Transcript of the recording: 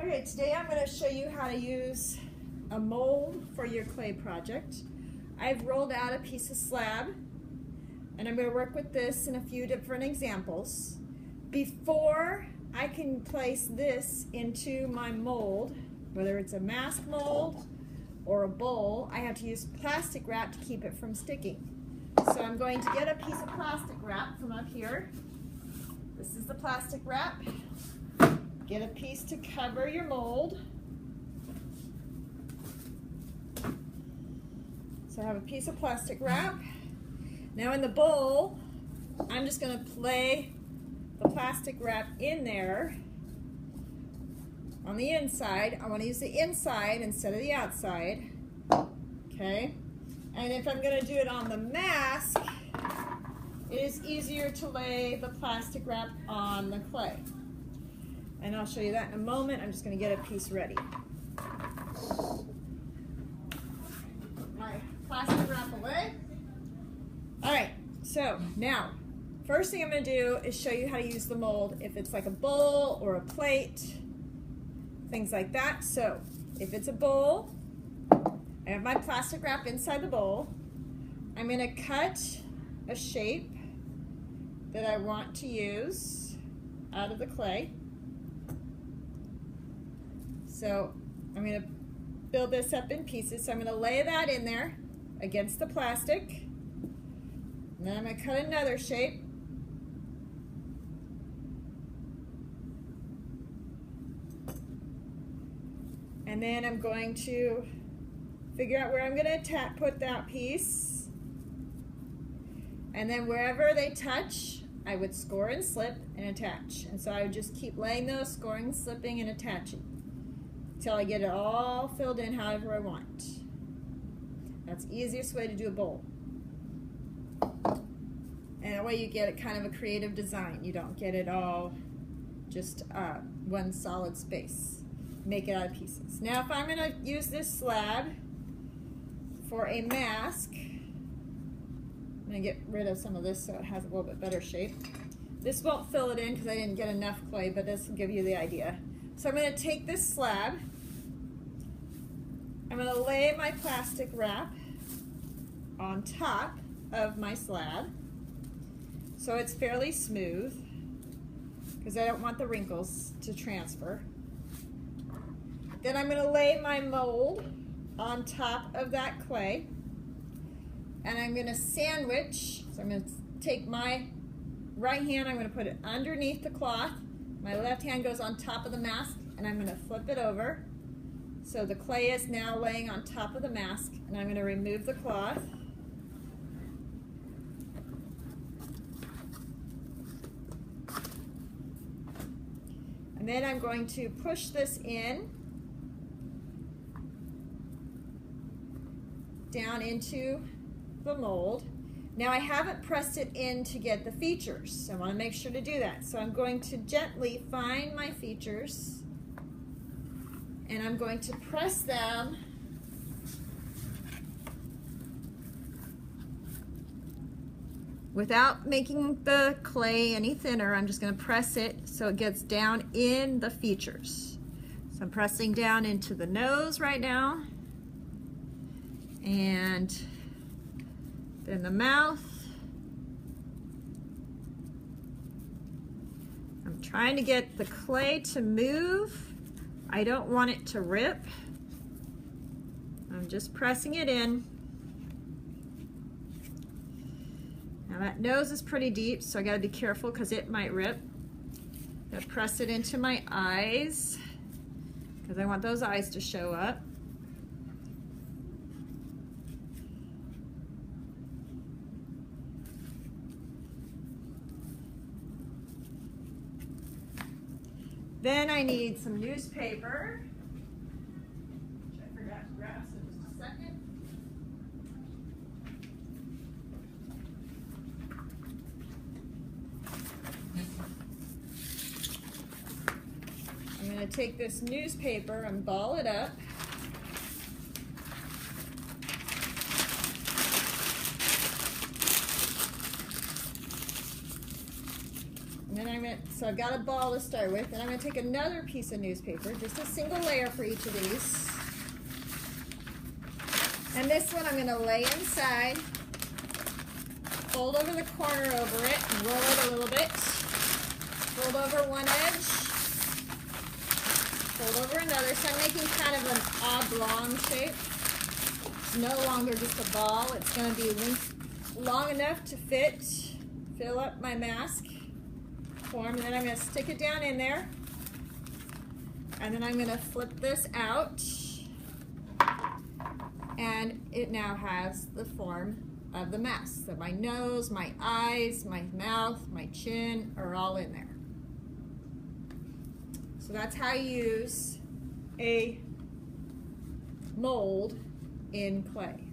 Okay, today I'm going to show you how to use a mold for your clay project. I've rolled out a piece of slab and I'm going to work with this in a few different examples. Before I can place this into my mold, whether it's a mask mold or a bowl, I have to use plastic wrap to keep it from sticking. So I'm going to get a piece of plastic wrap from up here. This is the plastic wrap. Get a piece to cover your mold. So I have a piece of plastic wrap. Now in the bowl, I'm just going to lay the plastic wrap in there on the inside. I want to use the inside instead of the outside. Okay? And if I'm going to do it on the mask, it is easier to lay the plastic wrap on the clay. And I'll show you that in a moment. I'm just going to get a piece ready. My plastic wrap away. All right, so now, first thing I'm going to do is show you how to use the mold if it's like a bowl or a plate, things like that. So if it's a bowl, I have my plastic wrap inside the bowl. I'm going to cut a shape that I want to use out of the clay. So I'm going to build this up in pieces. So I'm going to lay that in there against the plastic. And then I'm going to cut another shape. And then I'm going to figure out where I'm going to put that piece. And then wherever they touch, I would score and slip and attach. And so I would just keep laying those, scoring, slipping, and attaching until I get it all filled in however I want. That's the easiest way to do a bowl. And that way you get kind of a creative design. You don't get it all just one solid space. Make it out of pieces. Now if I'm going to use this slab for a mask, I'm going to get rid of some of this so it has a little bit better shape. This won't fill it in because I didn't get enough clay, but this will give you the idea. So I'm going to take this slab, I'm going to lay my plastic wrap on top of my slab so it's fairly smooth because I don't want the wrinkles to transfer. Then I'm going to lay my mold on top of that clay and I'm going to sandwich. So I'm going to take my right hand, I'm going to put it underneath the cloth. My left hand goes on top of the mask and I'm going to flip it over. So the clay is now laying on top of the mask and I'm going to remove the cloth. And then I'm going to push this in down into the mold. Now I haven't pressed it in to get the features, so I want to make sure to do that. So I'm going to gently find my features and I'm going to press them without making the clay any thinner. I'm just going to press it so it gets down in the features. So I'm pressing down into the nose right now and then the mouth. I'm trying to get the clay to move. I don't want it to rip. I'm just pressing it in. Now that nose is pretty deep, so I gotta be careful because it might rip. I'm gonna press it into my eyes because I want those eyes to show up. Then I need some newspaper, which I forgot to grab, so just a second. I'm going to take this newspaper and ball it up. And then I'm going to So I've got a ball to start with, and I'm going to take another piece of newspaper, just a single layer for each of these. And this one I'm going to lay inside, fold over the corner over it, and roll it a little bit. Fold over one edge, fold over another. So I'm making kind of an oblong shape. It's no longer just a ball. It's going to be long enough to fill up my mask form. And then I'm going to stick it down in there. And then I'm going to flip this out. And it now has the form of the mask. So my nose, my eyes, my mouth, my chin are all in there. So that's how you use a mold in clay.